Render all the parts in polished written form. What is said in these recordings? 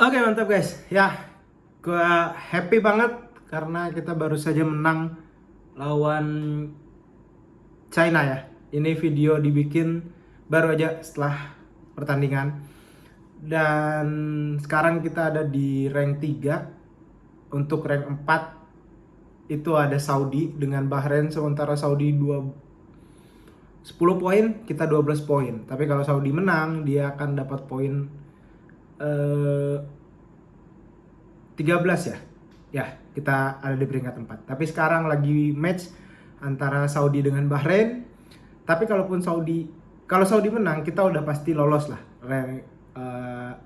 Oke, mantap guys. Ya, gua happy banget karena kita baru saja menang lawan China ya. Ini video dibikin baru aja setelah pertandingan. Dan sekarang kita ada di rank 3. Untuk rank 4 itu ada Saudi dengan Bahrain, sementara Saudi 10 poin, kita 12 poin. Tapi kalau Saudi menang, dia akan dapat poin 13 ya. Ya, kita ada di peringkat 4. Tapi sekarang lagi match antara Saudi dengan Bahrain. Tapi kalau Saudi menang, kita udah pasti lolos lah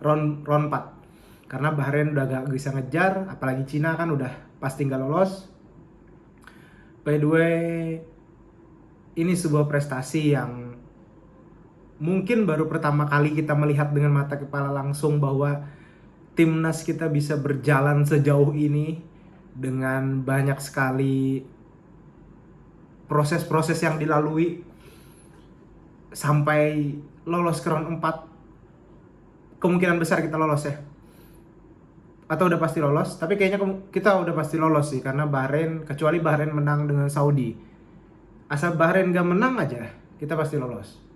round 4. Karena Bahrain udah gak bisa ngejar, apalagi Cina kan udah pasti nggak lolos. By the way, ini sebuah prestasi yang mungkin baru pertama kali kita melihat dengan mata kepala langsung bahwa timnas kita bisa berjalan sejauh ini dengan banyak sekali proses-proses yang dilalui sampai lolos ke round 4. Kemungkinan besar kita lolos ya. Atau udah pasti lolos, tapi kayaknya kita udah pasti lolos sih karena Bahrain, kecuali Bahrain menang dengan Saudi. Asal Bahrain gak menang aja, kita pasti lolos.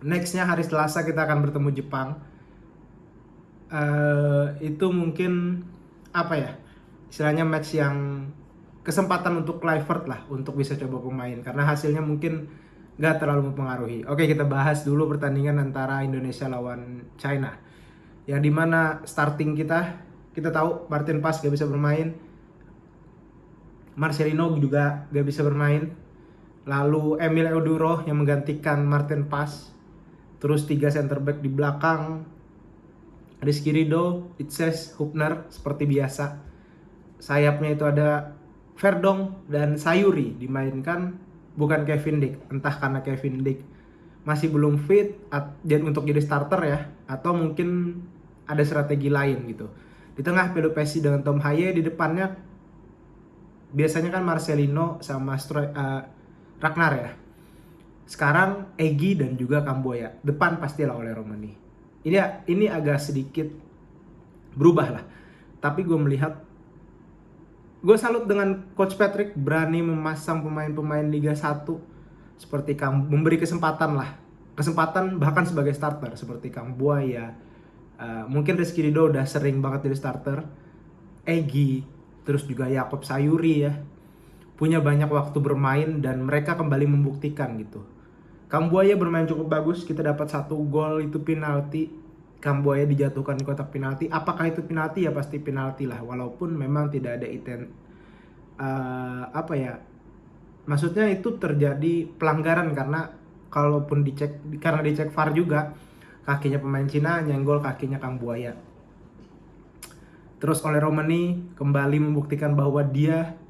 Nextnya hari Selasa kita akan bertemu Jepang. Itu mungkin apa ya, istilahnya match yang kesempatan untuk Kluivert lah untuk bisa coba pemain karena hasilnya mungkin gak terlalu mempengaruhi. Oke, kita bahas dulu pertandingan antara Indonesia lawan China, yang dimana starting kita tahu Martin Paes gak bisa bermain, Marcelino juga gak bisa bermain, lalu Emil Euduro yang menggantikan Martin Paes, terus 3 center back di belakang, Rizky Ridho, Itses, Hubner seperti biasa. Sayapnya itu ada Verdong dan Sayuri dimainkan, bukan Kevin Dick. Entah karena Kevin Dick masih belum fit dan untuk jadi starter ya, atau mungkin ada strategi lain gitu. Di tengah Pelupesi dengan Tom Haye, di depannya biasanya kan Marcelino sama Ragnar ya. Sekarang Egy dan juga Kamboya. Depan pastilah oleh Romani. Ini agak sedikit berubah lah. Tapi gue salut dengan Coach Patrick berani memasang pemain-pemain Liga 1 seperti memberi kesempatan bahkan sebagai starter seperti Kamboya. Mungkin Rizky Ridho udah sering banget jadi starter. Egy, terus juga Yakob Sayuri ya, punya banyak waktu bermain dan mereka kembali membuktikan gitu. Kamboya bermain cukup bagus, kita dapat 1 gol itu penalti. Kamboya dijatuhkan di kotak penalti. Apakah itu penalti? Ya pasti penalti lah, walaupun memang tidak ada maksudnya itu terjadi pelanggaran karena kalaupun dicek VAR juga, kakinya pemain Cina nyenggol kakinya Kamboya. Terus oleh Romani kembali membuktikan bahwa dia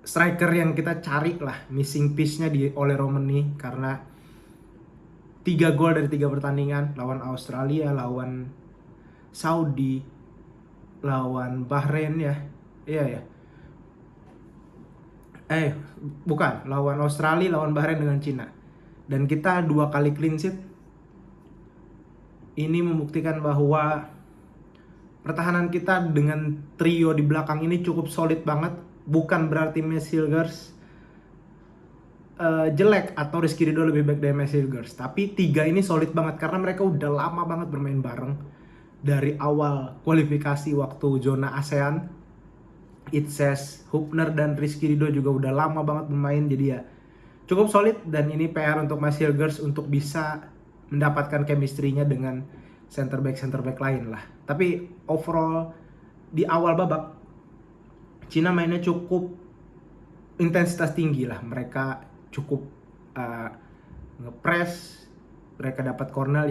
striker yang kita cari lah, missing piece-nya di oleh Romani, karena 3 gol dari 3 pertandingan, lawan Australia, lawan Saudi, lawan Bahrain ya. Iya ya. Bukan, lawan Australia, lawan Bahrain dengan Cina. Dan kita 2 kali clean sheet. Ini membuktikan bahwa pertahanan kita dengan trio di belakang ini cukup solid banget. Bukan berarti Messilgers jelek atau Rizky Ridho lebih baik dari Messilgers, tapi 3 ini solid banget karena mereka udah lama banget bermain bareng dari awal kualifikasi waktu zona ASEAN. Itses, Hubner dan Rizky Ridho juga udah lama banget bermain, jadi ya cukup solid. Dan ini PR untuk Messilgers untuk bisa mendapatkan chemistry-nya dengan center back lain lah. Tapi overall di awal babak Cina mainnya cukup intensitas tinggi lah. Mereka cukup ngepress, mereka dapat corner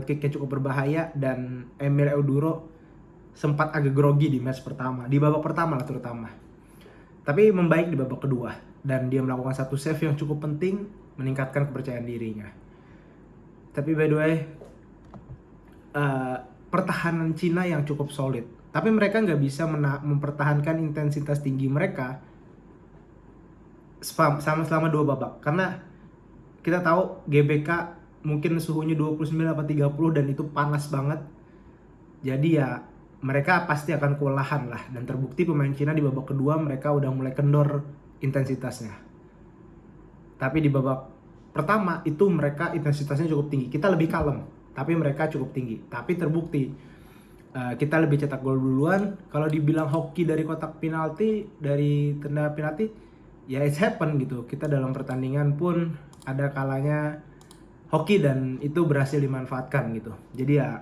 kicknya cukup berbahaya, dan Emil Euduro sempat agak grogi di match pertama, di babak pertama lah terutama. Tapi membaik di babak kedua dan dia melakukan 1 save yang cukup penting, meningkatkan kepercayaan dirinya. Tapi by the way, pertahanan Cina yang cukup solid, tapi mereka nggak bisa mempertahankan intensitas tinggi mereka selama 2 babak, karena kita tahu GBK mungkin suhunya 29 atau 30 dan itu panas banget. Jadi ya mereka pasti akan kewalahan lah, dan terbukti pemain Cina di babak kedua mereka udah mulai kendor intensitasnya. Tapi di babak pertama itu mereka intensitasnya cukup tinggi, kita lebih kalem, tapi mereka cukup tinggi. Tapi terbukti kita lebih cetak gol duluan. Kalau dibilang hoki dari kotak penalti, dari tenda penalti, ya it's happen gitu. Kita dalam pertandingan pun ada kalanya hoki dan itu berhasil dimanfaatkan gitu. Jadi ya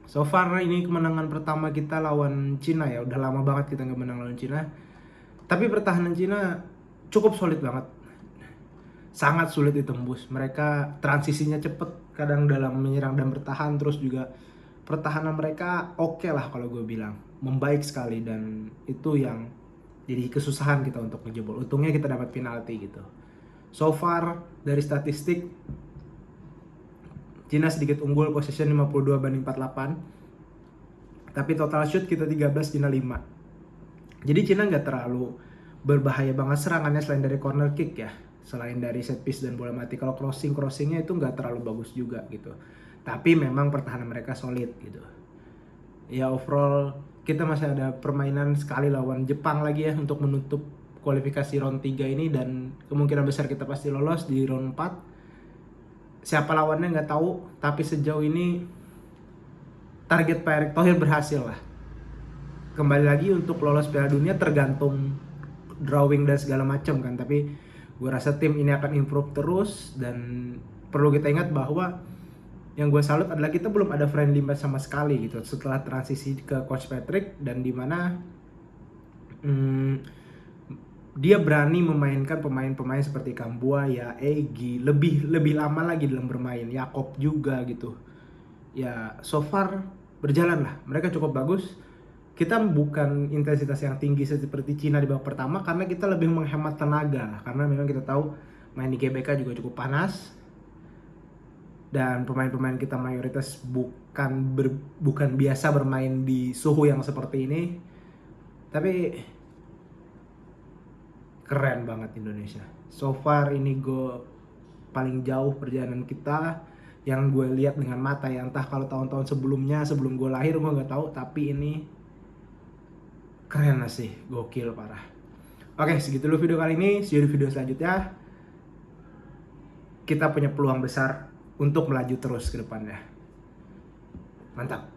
so far ini kemenangan pertama kita lawan Cina ya. Udah lama banget kita nggak menang lawan Cina. Tapi pertahanan Cina cukup solid banget. Sangat sulit ditembus. Mereka transisinya cepet kadang dalam menyerang dan bertahan, terus juga pertahanan mereka oke lah kalau gue bilang, membaik sekali, dan itu yang jadi kesusahan kita untuk ngejebol. Untungnya kita dapat penalti gitu. So far dari statistik Cina sedikit unggul, possession 52-48, tapi total shoot kita 13, Cina 5. Jadi Cina nggak terlalu berbahaya banget serangannya selain dari corner kick ya, selain dari set piece dan bola mati. Kalau crossingnya itu nggak terlalu bagus juga gitu. Tapi memang pertahanan mereka solid gitu. Ya overall kita masih ada permainan sekali lawan Jepang lagi ya untuk menutup kualifikasi round 3 ini, dan kemungkinan besar kita pasti lolos di round 4. Siapa lawannya nggak tahu, tapi sejauh ini target Pak Erick Thohir berhasil lah. Kembali lagi untuk lolos Piala Dunia tergantung drawing dan segala macam kan, tapi gue rasa tim ini akan improve terus. Dan perlu kita ingat bahwa yang gue salut adalah kita belum ada friendly match sama sekali gitu setelah transisi ke Coach Patrick, dan dimana dia berani memainkan pemain-pemain seperti Kambuaya, Egy, lebih lama lagi dalam bermain, Yakob juga gitu. Ya so far berjalan lah, mereka cukup bagus. Kita bukan intensitas yang tinggi seperti Cina di babak pertama karena kita lebih menghemat tenaga, karena memang kita tahu main di GBK juga cukup panas, dan pemain-pemain kita mayoritas bukan biasa bermain di suhu yang seperti ini. Tapi keren banget Indonesia. So far ini gue paling jauh perjalanan kita yang gue lihat dengan mata ya. Entah kalau tahun-tahun sebelumnya, sebelum gue lahir gue nggak tahu, tapi ini keren lah sih, gokil parah. Oke, segitu dulu video kali ini. See you di video selanjutnya. Kita punya peluang besar untuk melaju terus ke depannya. Mantap.